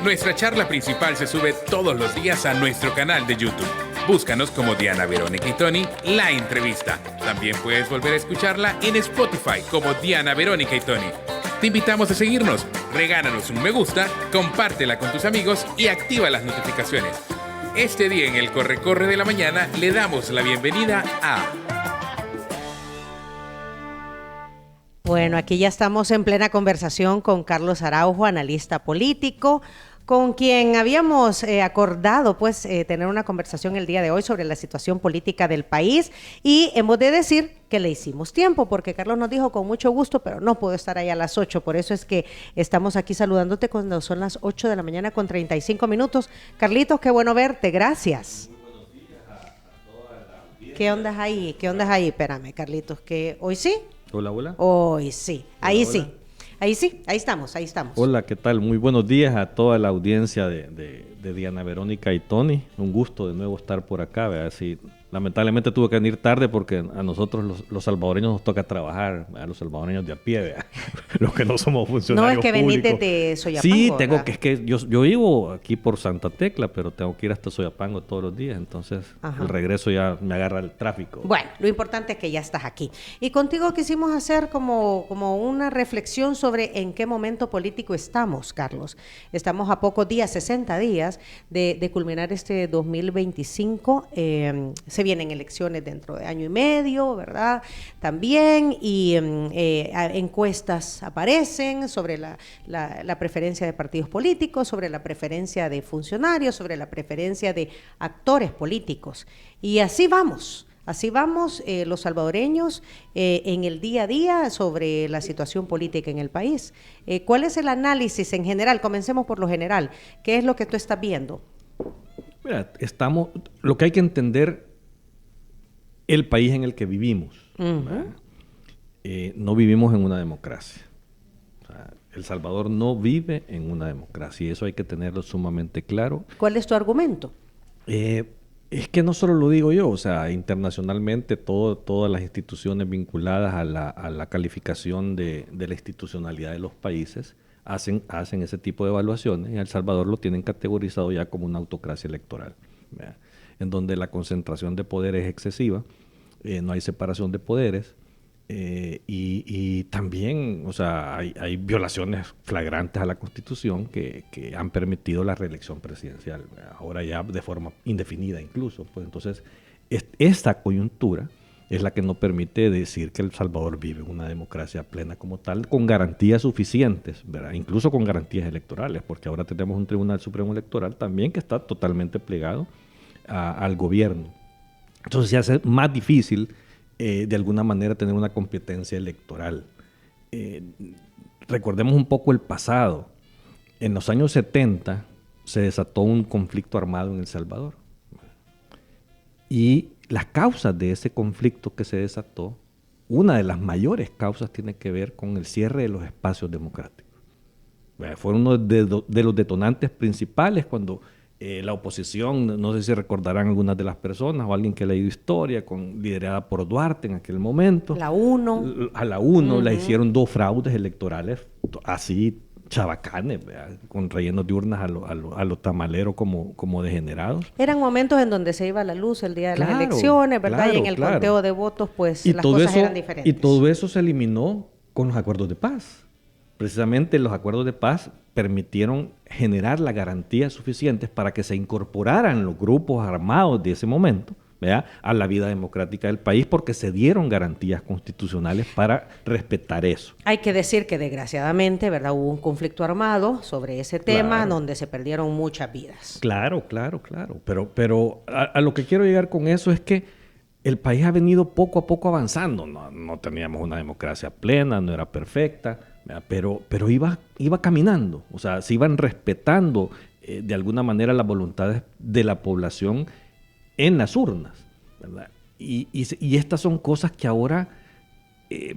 Nuestra charla principal se sube todos los días a nuestro canal de YouTube. Búscanos como Diana, Verónica y Tony, la entrevista. También puedes volver a escucharla en Spotify como Diana, Verónica y Tony. Te invitamos a seguirnos, regálanos un me gusta, compártela con tus amigos y activa las notificaciones. Este día en el Corre-Corre de la Mañana le damos la bienvenida a... Bueno, aquí ya estamos en plena conversación con Carlos Araujo, analista político, con quien habíamos acordado tener una conversación el día de hoy sobre la situación política del país, y hemos de decir que le hicimos tiempo porque Carlos nos dijo con mucho gusto, pero no puedo estar ahí a las 8, por eso es que estamos aquí saludándote cuando son las 8 de la mañana con 35 minutos. Carlitos, qué bueno verte, gracias. ¿Qué onda ahí? ¿Qué onda ahí? Espérame, Carlitos, que hoy sí. Hola, hola. Hoy sí, ahí Hola, sí. hola. Ahí sí, ahí estamos. Hola, ¿qué tal? Muy buenos días a toda la audiencia de Diana, Verónica y Tony. Un gusto de nuevo estar por acá. ¿Verdad? Sí, lamentablemente tuve que venir tarde porque a nosotros los salvadoreños nos toca trabajar, a los salvadoreños de a pie, ¿verdad? Los que no somos funcionarios públicos. No, es que venís desde Soyapango. Sí, ¿verdad? es que yo vivo aquí por Santa Tecla, pero tengo que ir hasta Soyapango todos los días, entonces el regreso ya me agarra el tráfico. Bueno, lo importante es que ya estás aquí. Y contigo quisimos hacer como una reflexión sobre en qué momento político estamos, Carlos. Estamos a pocos días, 60 días, de culminar este 2025. Se vienen elecciones dentro de año y medio, ¿verdad? También, y encuestas aparecen sobre la preferencia de partidos políticos, sobre la preferencia de funcionarios, sobre la preferencia de actores políticos. Y así vamos los salvadoreños en el día a día sobre la situación política en el país. ¿Cuál es el análisis en general? Comencemos por lo general. ¿Qué es lo que tú estás viendo? Mira, lo que hay que entender, el país en el que vivimos. No vivimos en una democracia. O sea, El Salvador no vive en una democracia y eso hay que tenerlo sumamente claro. ¿Cuál es tu argumento? Es que no solo lo digo yo, o sea, internacionalmente todas las instituciones vinculadas a la calificación de la institucionalidad de los países hacen ese tipo de evaluaciones, y El Salvador lo tienen categorizado ya como una autocracia electoral, ¿verdad? En donde la concentración de poder es excesiva, no hay separación de poderes, y también, o sea, hay violaciones flagrantes a la Constitución que han permitido la reelección presidencial, ¿verdad? Ahora ya de forma indefinida incluso. Pues entonces, esta coyuntura es la que no permite decir que El Salvador vive una democracia plena como tal, con garantías suficientes, ¿verdad? Incluso con garantías electorales, porque ahora tenemos un Tribunal Supremo Electoral también que está totalmente plegado al gobierno. Entonces se hace más difícil de alguna manera tener una competencia electoral. Recordemos un poco el pasado. En los años 70 se desató un conflicto armado en El Salvador. Y las causas de ese conflicto que se desató, una de las mayores causas tiene que ver con el cierre de los espacios democráticos. Fueron uno de los detonantes principales cuando la oposición, no sé si recordarán algunas de las personas o alguien que ha leído historia, liderada por Duarte en aquel momento. La UNO. A la UNO la hicieron 2 fraudes electorales así chabacanes, ¿verdad? Con rellenos de urnas a lo tamalero como degenerados. Eran momentos en donde se iba la luz el día de las elecciones, ¿verdad? Y en el conteo de votos, pues las cosas eran diferentes. Y todo eso se eliminó con los acuerdos de paz. Precisamente los acuerdos de paz permitieron generar las garantías suficientes para que se incorporaran los grupos armados de ese momento, ¿verdad?, a la vida democrática del país, porque se dieron garantías constitucionales para respetar eso. Hay que decir que desgraciadamente, ¿verdad?, hubo un conflicto armado sobre ese tema, donde se perdieron muchas vidas. Claro. Pero a lo que quiero llegar con eso es que el país ha venido poco a poco avanzando. No teníamos una democracia plena, no era perfecta, pero iba caminando. O sea, se iban respetando de alguna manera las voluntades de la población en las urnas, ¿verdad? Y estas son cosas que ahora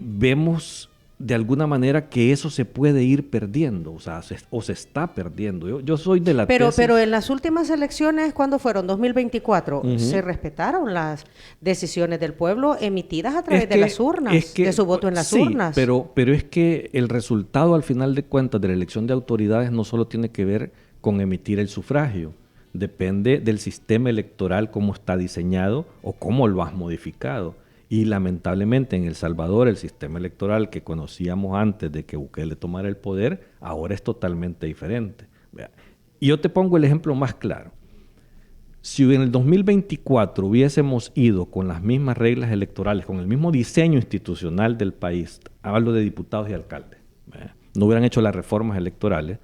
vemos de alguna manera que eso se puede ir perdiendo, o sea, se está perdiendo. Yo soy de la tesis... Pero en las últimas elecciones, ¿cuándo fueron? 2024, se respetaron las decisiones del pueblo emitidas a través de las urnas, de su voto en las urnas. Pero es que el resultado al final de cuentas de la elección de autoridades no solo tiene que ver con emitir el sufragio, depende del sistema electoral, cómo está diseñado o cómo lo has modificado. Y lamentablemente en El Salvador el sistema electoral que conocíamos antes de que Bukele tomara el poder, ahora es totalmente diferente. Y yo te pongo el ejemplo más claro. Si en el 2024 hubiésemos ido con las mismas reglas electorales, con el mismo diseño institucional del país, hablo de diputados y alcaldes, no hubieran hecho las reformas electorales,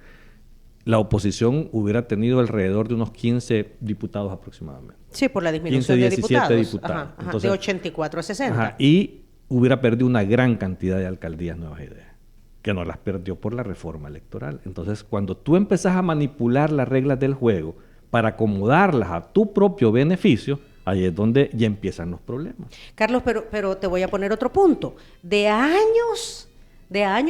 la oposición hubiera tenido alrededor de unos 15 diputados aproximadamente. Sí, por la disminución 15, de 17 diputados. Ajá, Entonces, de 84 a 60. Ajá, y hubiera perdido una gran cantidad de alcaldías Nuevas Ideas, que no las perdió por la reforma electoral. Entonces, cuando tú empezás a manipular las reglas del juego para acomodarlas a tu propio beneficio, ahí es donde ya empiezan los problemas. Carlos, pero te voy a poner otro punto. De años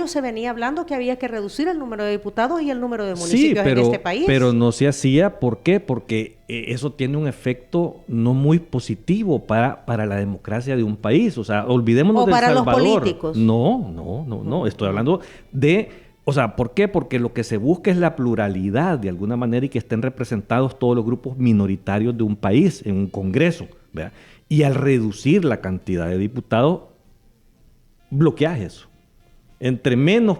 se venía hablando que había que reducir el número de diputados y el número de municipios en este país. Pero no se hacía. ¿Por qué? Porque eso tiene un efecto no muy positivo para la democracia de un país. O sea, olvidémonos de El Salvador. O para los políticos. No. Estoy hablando de... O sea, ¿por qué? Porque lo que se busca es la pluralidad de alguna manera y que estén representados todos los grupos minoritarios de un país en un congreso, ¿verdad? Y al reducir la cantidad de diputados, bloqueas eso. Entre menos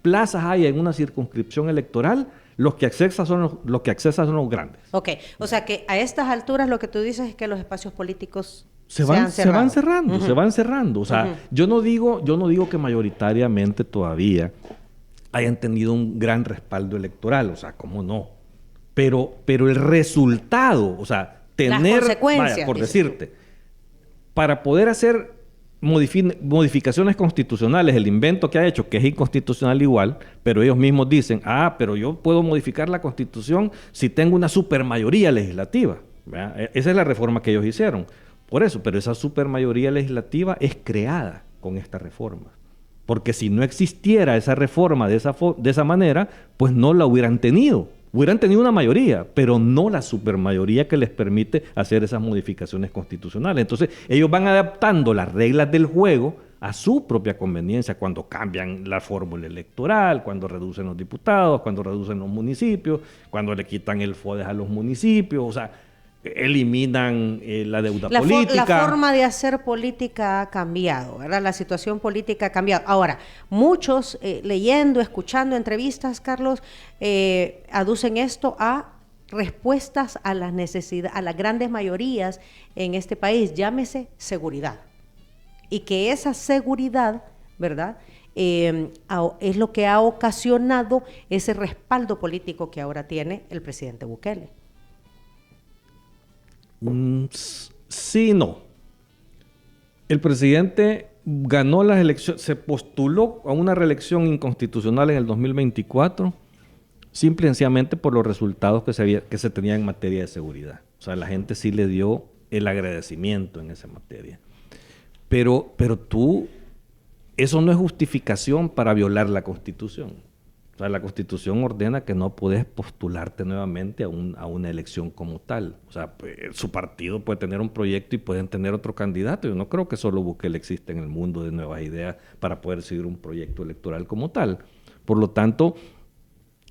plazas hay en una circunscripción electoral, los que accesan son los grandes. Ok, o sea que a estas alturas lo que tú dices es que los espacios políticos se van cerrando. O sea, yo no digo que mayoritariamente todavía hayan tenido un gran respaldo electoral, o sea, cómo no. Pero el resultado, o sea, tener, las consecuencias, por decirte, para poder hacer modificaciones constitucionales, el invento que ha hecho, que es inconstitucional igual, pero ellos mismos dicen, pero yo puedo modificar la Constitución si tengo una supermayoría legislativa. ¿Verdad? Esa es la reforma que ellos hicieron. Por eso, pero esa supermayoría legislativa es creada con esta reforma. Porque si no existiera esa reforma de esa manera, pues no la hubieran tenido. Hubieran tenido una mayoría, pero no la supermayoría que les permite hacer esas modificaciones constitucionales. Entonces, ellos van adaptando las reglas del juego a su propia conveniencia cuando cambian la fórmula electoral, cuando reducen los diputados, cuando reducen los municipios, cuando le quitan el FODES a los municipios, o sea, eliminan la deuda política. La forma de hacer política ha cambiado, ¿verdad? La situación política ha cambiado. Ahora, muchos leyendo, escuchando entrevistas, Carlos, aducen esto a respuestas a las necesidades, a las grandes mayorías en este país, llámese seguridad. Y que esa seguridad, ¿verdad?, es lo que ha ocasionado ese respaldo político que ahora tiene el presidente Bukele. Sí, no. El presidente ganó las elecciones, se postuló a una reelección inconstitucional en el 2024, simple y sencillamente por los resultados que se tenían en materia de seguridad. O sea, la gente sí le dio el agradecimiento en esa materia. Pero eso no es justificación para violar la Constitución. O sea, la Constitución ordena que no puedes postularte nuevamente a una elección como tal. O sea, pues, su partido puede tener un proyecto y pueden tener otro candidato. Yo no creo que solo Bukele exista en el mundo de Nuevas Ideas para poder seguir un proyecto electoral como tal. Por lo tanto,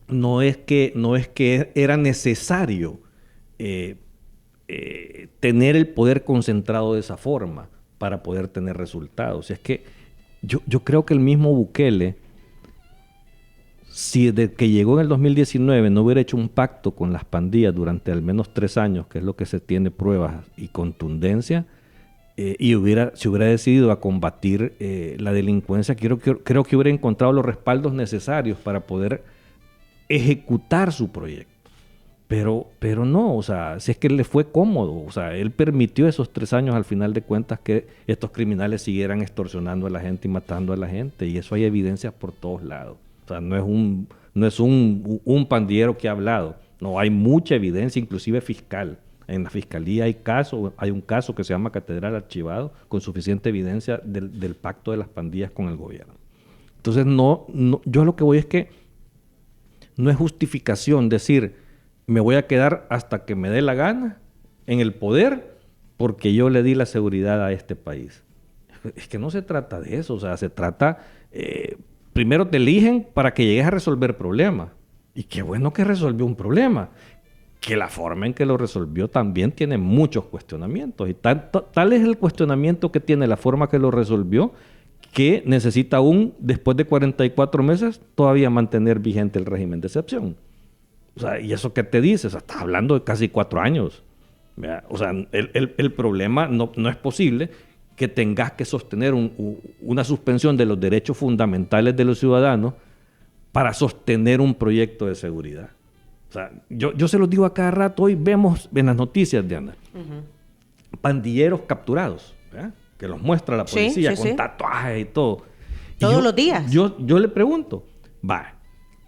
no es que era necesario tener el poder concentrado de esa forma para poder tener resultados. Es que yo creo que el mismo Bukele, si desde que llegó en el 2019 no hubiera hecho un pacto con las pandillas durante al menos 3 años, que es lo que se tiene pruebas y contundencia, y se hubiera decidido a combatir la delincuencia, creo que hubiera encontrado los respaldos necesarios para poder ejecutar su proyecto. Pero no, o sea, si es que le fue cómodo, o sea, él permitió esos 3 años al final de cuentas que estos criminales siguieran extorsionando a la gente y matando a la gente, y eso hay evidencias por todos lados. O sea, no es un pandillero que ha hablado. No, hay mucha evidencia, inclusive fiscal. En la fiscalía hay un caso que se llama Catedral archivado con suficiente evidencia del pacto de las pandillas con el gobierno. Entonces, yo a lo que voy es que no es justificación decir, me voy a quedar hasta que me dé la gana en el poder porque yo le di la seguridad a este país. Es que no se trata de eso, o sea, se trata, primero te eligen para que llegues a resolver problemas. Y qué bueno que resolvió un problema, que la forma en que lo resolvió también tiene muchos cuestionamientos. Y tal es el cuestionamiento que tiene la forma que lo resolvió, que necesita aún, después de 44 meses, todavía mantener vigente el régimen de excepción. O sea, ¿y eso qué te dice? O sea, estás hablando de casi 4 años. ¿Verdad? O sea, el problema no es posible que tengas que sostener una suspensión de los derechos fundamentales de los ciudadanos para sostener un proyecto de seguridad. O sea, yo se los digo a cada rato, hoy vemos en las noticias, Diana, pandilleros capturados, ¿verdad? Que los muestra la policía con tatuajes y todo. Todos los días. Yo le pregunto,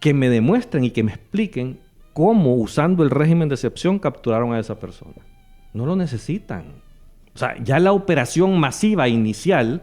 que me demuestren y que me expliquen cómo, usando el régimen de excepción, capturaron a esa persona. No lo necesitan. O sea, ya la operación masiva inicial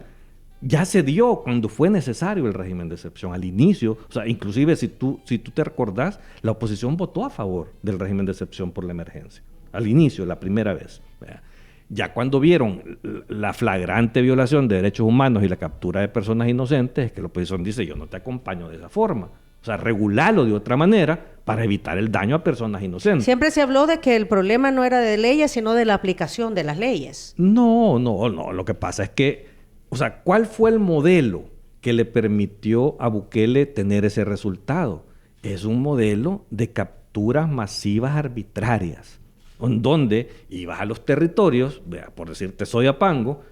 ya se dio cuando fue necesario el régimen de excepción. Al inicio, o sea, inclusive si tú te recordás, la oposición votó a favor del régimen de excepción por la emergencia. Al inicio, la primera vez. ¿Verdad? Ya cuando vieron la flagrante violación de derechos humanos y la captura de personas inocentes, es que la oposición dice, yo no te acompaño de esa forma. O sea, regularlo de otra manera para evitar el daño a personas inocentes. Siempre se habló de que el problema no era de leyes, sino de la aplicación de las leyes. No. Lo que pasa es que, o sea, ¿cuál fue el modelo que le permitió a Bukele tener ese resultado? Es un modelo de capturas masivas arbitrarias, en donde ibas a los territorios, por decirte Soyapango,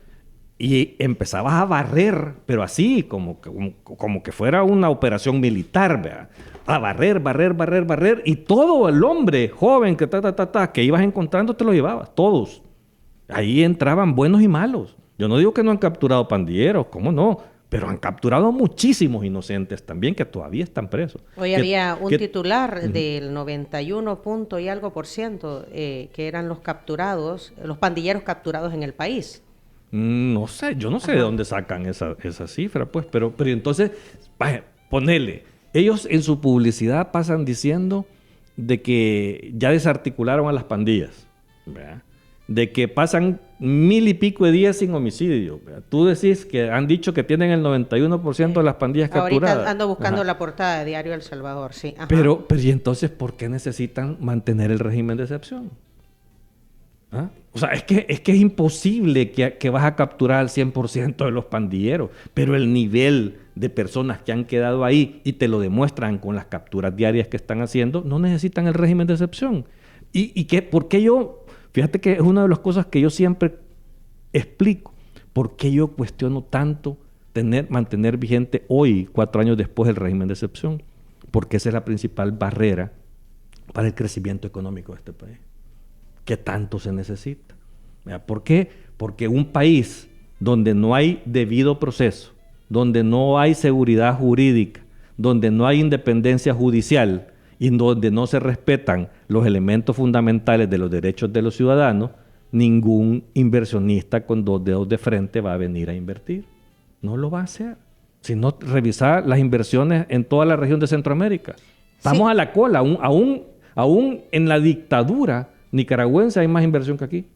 y empezabas a barrer, pero así, como que fuera una operación militar, ¿verdad? A barrer, y todo el hombre joven que ibas encontrando te lo llevabas, todos. Ahí entraban buenos y malos. Yo no digo que no han capturado pandilleros, ¿cómo no? Pero han capturado muchísimos inocentes también que todavía están presos. Hoy había un titular del 91 punto y algo por ciento que eran los pandilleros capturados en el país. No sé, yo no sé de dónde sacan esa cifra, pues, pero entonces, ponele, ellos en su publicidad pasan diciendo de que ya desarticularon a las pandillas, ¿verdad? De que pasan 1000 y pico de días sin homicidio. ¿Verdad? Tú decís que han dicho que tienen el 91% de las pandillas capturadas. Ahorita ando buscando la portada de Diario El Salvador, sí. Ajá. Pero ¿y entonces por qué necesitan mantener el régimen de excepción? ¿Ah? O sea, es que es imposible que vas a capturar al 100% de los pandilleros, pero el nivel de personas que han quedado ahí y te lo demuestran con las capturas diarias que están haciendo, no necesitan el régimen de excepción. ¿Por qué yo? Fíjate que es una de las cosas que yo siempre explico. ¿Por qué yo cuestiono tanto mantener vigente hoy, 4 años después, el régimen de excepción? Porque esa es la principal barrera para el crecimiento económico de este país. ¿Qué tanto se necesita? ¿Por qué? Porque un país donde no hay debido proceso, donde no hay seguridad jurídica, donde no hay independencia judicial y donde no se respetan los elementos fundamentales de los derechos de los ciudadanos, ningún inversionista con 2 dedos de frente va a venir a invertir. No lo va a hacer. Si no, revisar las inversiones en toda la región de Centroamérica. Estamos a la cola. Aún en la dictadura nicaragüense hay más inversión que aquí.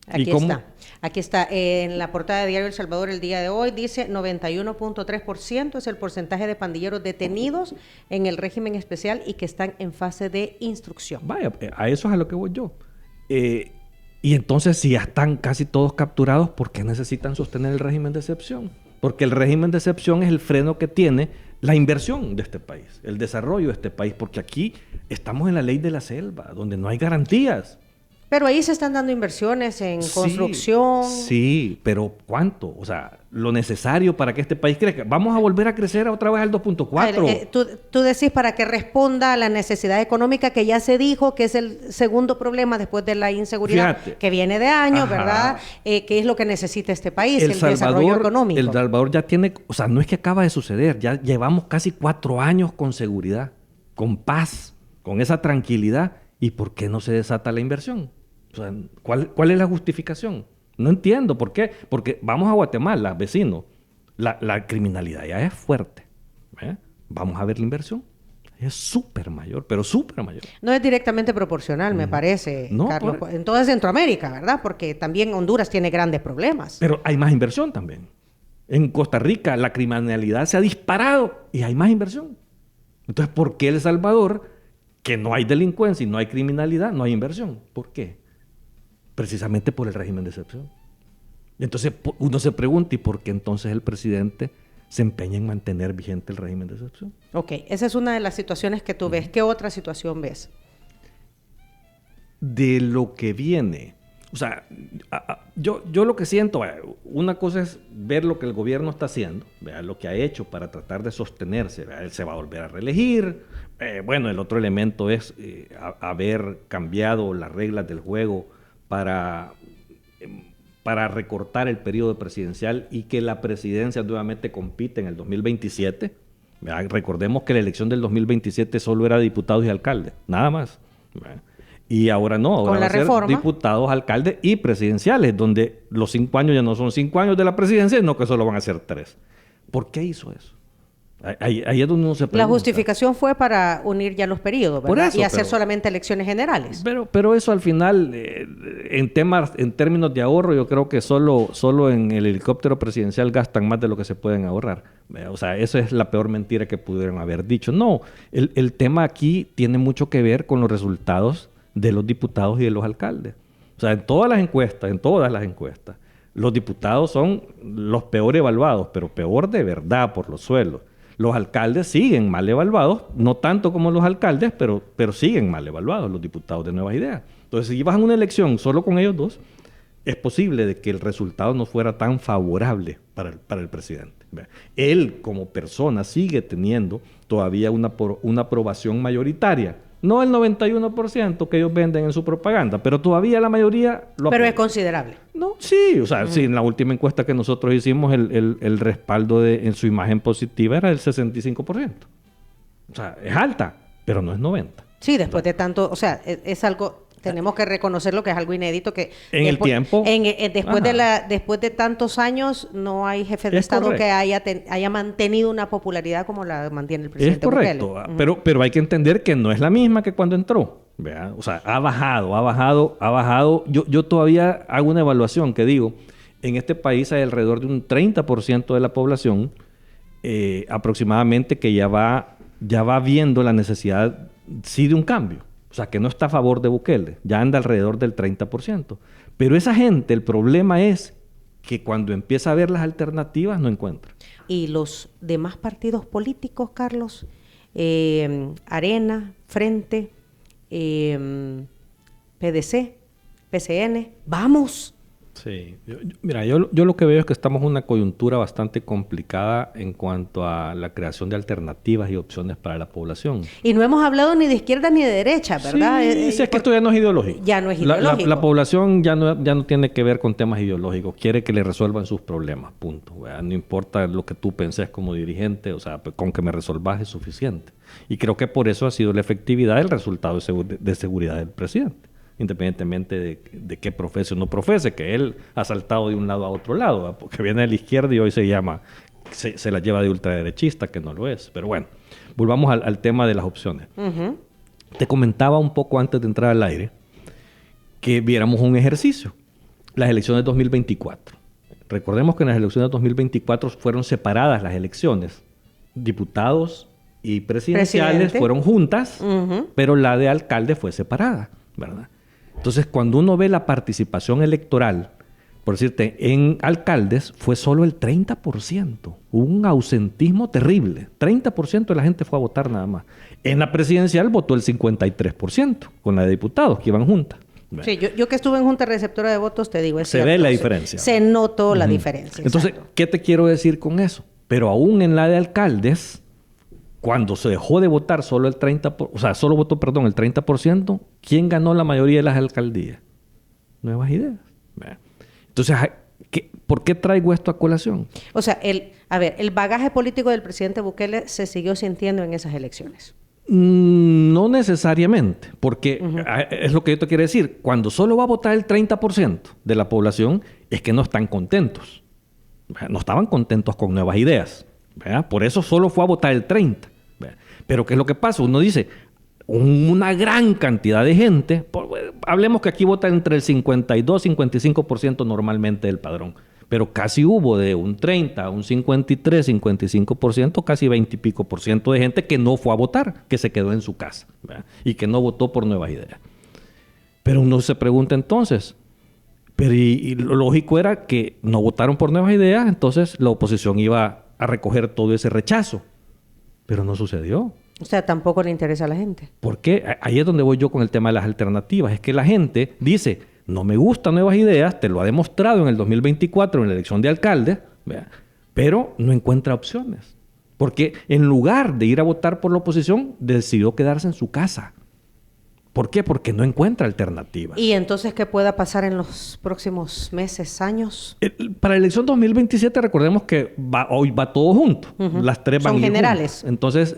Aquí está. En la portada de Diario El Salvador el día de hoy dice 91.3% es el porcentaje de pandilleros detenidos en el régimen especial y que están en fase de instrucción. Vaya, a eso es a lo que voy yo. Y entonces, si ya están casi todos capturados, ¿por qué necesitan sostener el régimen de excepción? Porque el régimen de excepción es el freno que tiene la inversión de este país, el desarrollo de este país, porque aquí estamos en la ley de la selva, donde no hay garantías. Pero ahí se están dando inversiones en construcción. Sí, pero ¿cuánto? O sea, lo necesario para que este país crezca. Vamos a volver a crecer otra vez al 2.4. Tú decís para que responda a la necesidad económica que ya se dijo que es el segundo problema después de la inseguridad. Fíjate, que viene de años, ¿verdad? ¿Qué es lo que necesita este país? El desarrollo económico. El Salvador ya tiene, o sea, no es que acaba de suceder, ya llevamos casi 4 años con seguridad, con paz, con esa tranquilidad. ¿Y por qué no se desata la inversión? O sea, ¿cuál es la justificación? No entiendo por qué. Porque vamos a Guatemala, vecinos. La criminalidad ya es fuerte. Vamos a ver la inversión. Es súper mayor, pero súper mayor. No es directamente proporcional, me parece, No, Carlos. En toda Centroamérica, ¿verdad? Porque también Honduras tiene grandes problemas. Pero hay más inversión también. En Costa Rica la criminalidad se ha disparado y hay más inversión. Entonces, ¿por qué El Salvador, que no hay delincuencia y no hay criminalidad, no hay inversión? ¿Por qué? Precisamente por el régimen de excepción. Entonces uno se pregunta, ¿y por qué entonces el presidente se empeña en mantener vigente el régimen de excepción? Ok, esa es una de las situaciones que tú ves. ¿Qué otra situación ves? De lo que viene. O sea, yo lo que siento, una cosa es ver lo que el gobierno está haciendo, ¿verdad? Lo que ha hecho para tratar de sostenerse, ¿verdad? Él se va a volver a reelegir. Bueno, el otro elemento es haber cambiado las reglas del juego para recortar el periodo presidencial y que la presidencia nuevamente compite en el 2027. ¿Verdad? Recordemos que la elección del 2027 solo era de diputados y alcaldes, nada más. ¿Verdad? Y ahora no, ahora va a ser diputados, alcaldes y presidenciales, donde los 5 años ya no son 5 años de la presidencia, sino que solo van a ser 3. ¿Por qué hizo eso? Ahí es donde uno se pregunta. La justificación fue para unir ya los periodos, ¿verdad? Por eso, y hacer solamente elecciones generales. Pero eso al final, en términos de ahorro, yo creo que solo en el helicóptero presidencial gastan más de lo que se pueden ahorrar. O sea, esa es la peor mentira que pudieron haber dicho. No, el tema aquí tiene mucho que ver con los resultados de los diputados y de los alcaldes. O sea, en todas las encuestas, los diputados son los peor evaluados, pero peor de verdad por los suelos. Los alcaldes siguen mal evaluados, no tanto como los alcaldes, pero siguen mal evaluados los diputados de Nuevas Ideas. Entonces, si vas a una elección solo con ellos dos, es posible de que el resultado no fuera tan favorable para el presidente. Él, como persona, sigue teniendo todavía una aprobación mayoritaria. No el 91% que ellos venden en su propaganda, pero todavía la mayoría lo apoya. Pero es considerable. No, sí, o sea, sí, en la última encuesta que nosotros hicimos, el respaldo en su imagen positiva era del 65%. O sea, es alta, pero no es 90%. Sí, después de tanto, o sea, es algo, tenemos que reconocerlo que es algo inédito que en el tiempo después de tantos años no hay jefe de Estado que haya mantenido una popularidad como la mantiene el presidente Bukele. Es correcto, pero hay que entender que no es la misma que cuando entró, ¿verdad? O sea, ha bajado. Yo todavía hago una evaluación que digo, en este país hay alrededor de un 30% de la población aproximadamente que ya va viendo la necesidad sí de un cambio. O sea, que no está a favor de Bukele. Ya anda alrededor del 30%. Pero esa gente, el problema es que cuando empieza a ver las alternativas, no encuentra. ¿Y los demás partidos políticos, Carlos? Arena, Frente, PDC, PCN. ¡Vamos! Sí. Mira, yo lo que veo es que estamos en una coyuntura bastante complicada en cuanto a la creación de alternativas y opciones para la población. Y no hemos hablado ni de izquierda ni de derecha, ¿verdad? Sí, es que esto ya no es ideológico. Ya no es ideológico. La población ya no tiene que ver con temas ideológicos. Quiere que le resuelvan sus problemas, punto. No importa lo que tú penses como dirigente, o sea, con que me resolvas es suficiente. Y creo que por eso ha sido la efectividad del resultado de seguridad del presidente. Independientemente de qué profese o no profese, que él ha saltado de un lado a otro lado, ¿verdad? Porque viene de la izquierda y hoy se la lleva de ultraderechista, que no lo es. Pero bueno, volvamos al tema de las opciones. Uh-huh. Te comentaba un poco antes de entrar al aire que viéramos un ejercicio. Las elecciones 2024. Recordemos que en las elecciones 2024 fueron separadas las elecciones. Diputados y presidenciales fueron juntas, uh-huh, pero la de alcalde fue separada, ¿verdad? Entonces, cuando uno ve la participación electoral, por decirte, en alcaldes fue solo el 30%. Hubo un ausentismo terrible. 30% de la gente fue a votar nada más. En la presidencial votó el 53%, con la de diputados, que iban juntas. Sí, yo que estuve en junta receptora de votos, te digo, es se ve la diferencia. Se notó la diferencia. Entonces, exacto. ¿Qué te quiero decir con eso? Pero aún en la de alcaldes, cuando se dejó de votar solo el 30%, o sea, solo votó, el 30%, ¿quién ganó la mayoría de las alcaldías? Nuevas Ideas. Entonces, ¿por qué traigo esto a colación? O sea, el bagaje político del presidente Bukele se siguió sintiendo en esas elecciones. No necesariamente, porque es lo que yo te quiero decir. Cuando solo va a votar el 30% de la población, es que no están contentos. No estaban contentos con nuevas ideas, ¿verdad? Por eso solo fue a votar el 30%. ¿Verdad? Pero ¿qué es lo que pasa? Uno dice, una gran cantidad de gente, hablemos que aquí vota entre el 52 y 55% normalmente del padrón, pero casi hubo de un 30 a un 53, 55%, casi 20 y pico por ciento de gente que no fue a votar, que se quedó en su casa, ¿verdad? Y que no votó por nuevas ideas. Pero uno se pregunta entonces, pero y lo lógico era que no votaron por nuevas ideas, entonces la oposición iba a recoger todo ese rechazo. Pero no sucedió. O sea, tampoco le interesa a la gente. ¿Por qué? Ahí es donde voy yo con el tema de las alternativas. Es que la gente dice, no me gustan nuevas ideas, te lo ha demostrado en el 2024 en la elección de alcalde, ¿verdad? Pero no encuentra opciones. Porque en lugar de ir a votar por la oposición, decidió quedarse en su casa. ¿Por qué? Porque no encuentra alternativas. ¿Y entonces qué pueda pasar en los próximos meses, años? Para la elección 2027, recordemos que hoy va todo junto. Las tres van Son generales. Juntas. Entonces,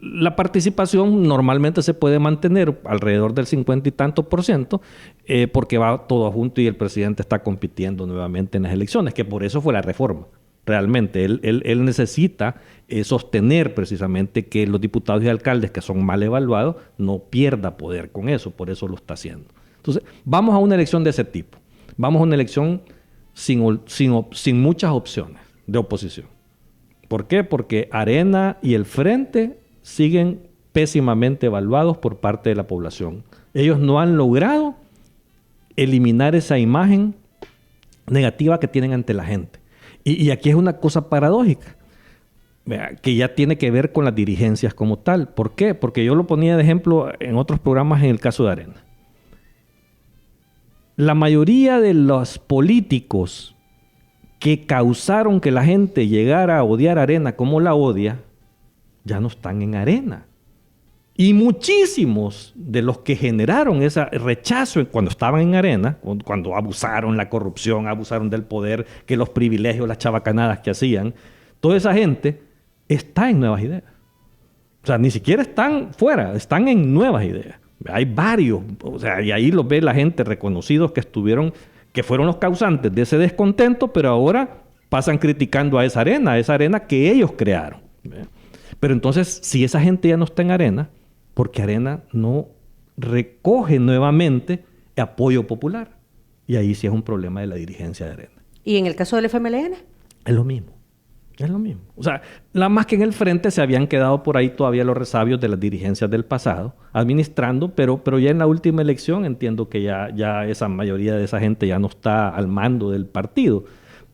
la participación normalmente se puede mantener alrededor del 50 y tanto %, porque va todo junto y el presidente está compitiendo nuevamente en las elecciones, que por eso fue la reforma. Realmente, él necesita sostener precisamente que los diputados y alcaldes que son mal evaluados no pierda poder con eso, por eso lo está haciendo. Entonces, vamos a una elección de ese tipo. Vamos a una elección sin muchas opciones de oposición. ¿Por qué? Porque Arena y el Frente siguen pésimamente evaluados por parte de la población. Ellos no han logrado eliminar esa imagen negativa que tienen ante la gente. Y aquí es una cosa paradójica, que ya tiene que ver con las dirigencias como tal. ¿Por qué? Porque yo lo ponía de ejemplo en otros programas en el caso de Arena. La mayoría de los políticos que causaron que la gente llegara a odiar a Arena como la odia, ya no están en Arena. Y muchísimos de los que generaron ese rechazo cuando estaban en Arena, cuando abusaron la corrupción, abusaron del poder, que los privilegios, las chabacanadas que hacían, toda esa gente está en Nuevas Ideas. O sea, ni siquiera están fuera, están en Nuevas Ideas. Hay varios, o sea, y ahí los ve la gente reconocidos que fueron los causantes de ese descontento, pero ahora pasan criticando a esa arena que ellos crearon. Pero entonces, si esa gente ya no está en Arena, porque Arena no recoge nuevamente apoyo popular. Y ahí sí es un problema de la dirigencia de Arena. ¿Y en el caso del FMLN? Es lo mismo. Es lo mismo. O sea, nada más que en el frente se habían quedado por ahí todavía los resabios de las dirigencias del pasado, administrando, pero ya en la última elección entiendo que ya esa mayoría de esa gente ya no está al mando del partido.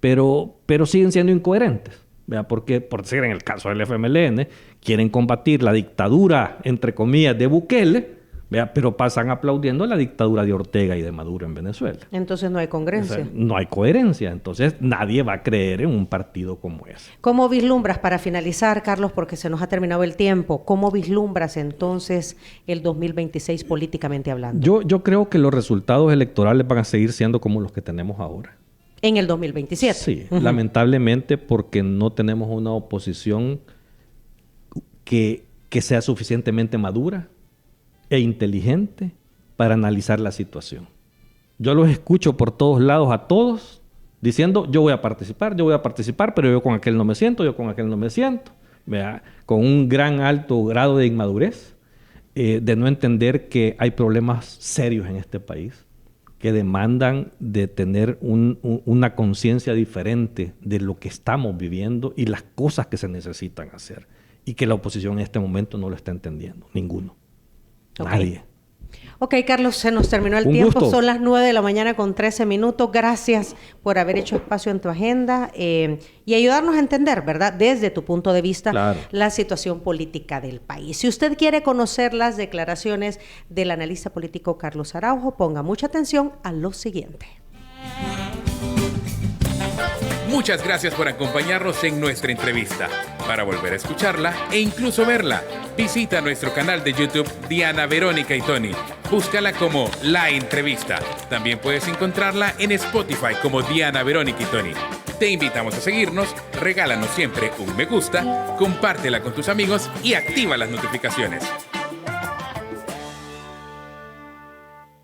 Pero siguen siendo incoherentes. ¿Verdad? Porque, por decir, en el caso del FMLN, quieren combatir la dictadura, entre comillas, de Bukele, ¿verdad? Pero pasan aplaudiendo la dictadura de Ortega y de Maduro en Venezuela. Entonces no hay congruencia. O sea, no hay coherencia. Entonces nadie va a creer en un partido como ese. ¿Cómo vislumbras, para finalizar, Carlos, porque se nos ha terminado el tiempo, cómo vislumbras entonces el 2026 políticamente hablando? Yo creo que los resultados electorales van a seguir siendo como los que tenemos ahora. En el 2027. Sí, lamentablemente porque no tenemos una oposición que sea suficientemente madura e inteligente para analizar la situación. Yo los escucho por todos lados a todos diciendo, yo voy a participar, pero yo con aquel no me siento, ¿verdad? Con un gran alto grado de inmadurez, de no entender que hay problemas serios en este país, que demandan de tener una conciencia diferente de lo que estamos viviendo y las cosas que se necesitan hacer. Y que la oposición en este momento no lo está entendiendo. Ninguno. Okay. Nadie. Ok, Carlos, se nos terminó el tiempo. Gusto. Son las 9 de la mañana con 13 minutos. Gracias por haber hecho espacio en tu agenda y ayudarnos a entender, ¿verdad? Desde tu punto de vista, claro, la situación política del país. Si usted quiere conocer las declaraciones del analista político Carlos Araujo, ponga mucha atención a lo siguiente. Muchas gracias por acompañarnos en nuestra entrevista. Para volver a escucharla e incluso verla, visita nuestro canal de YouTube Diana Verónica y Tony. Búscala como La Entrevista. También puedes encontrarla en Spotify como Diana Verónica y Tony. Te invitamos a seguirnos, regálanos siempre un me gusta, compártela con tus amigos y activa las notificaciones.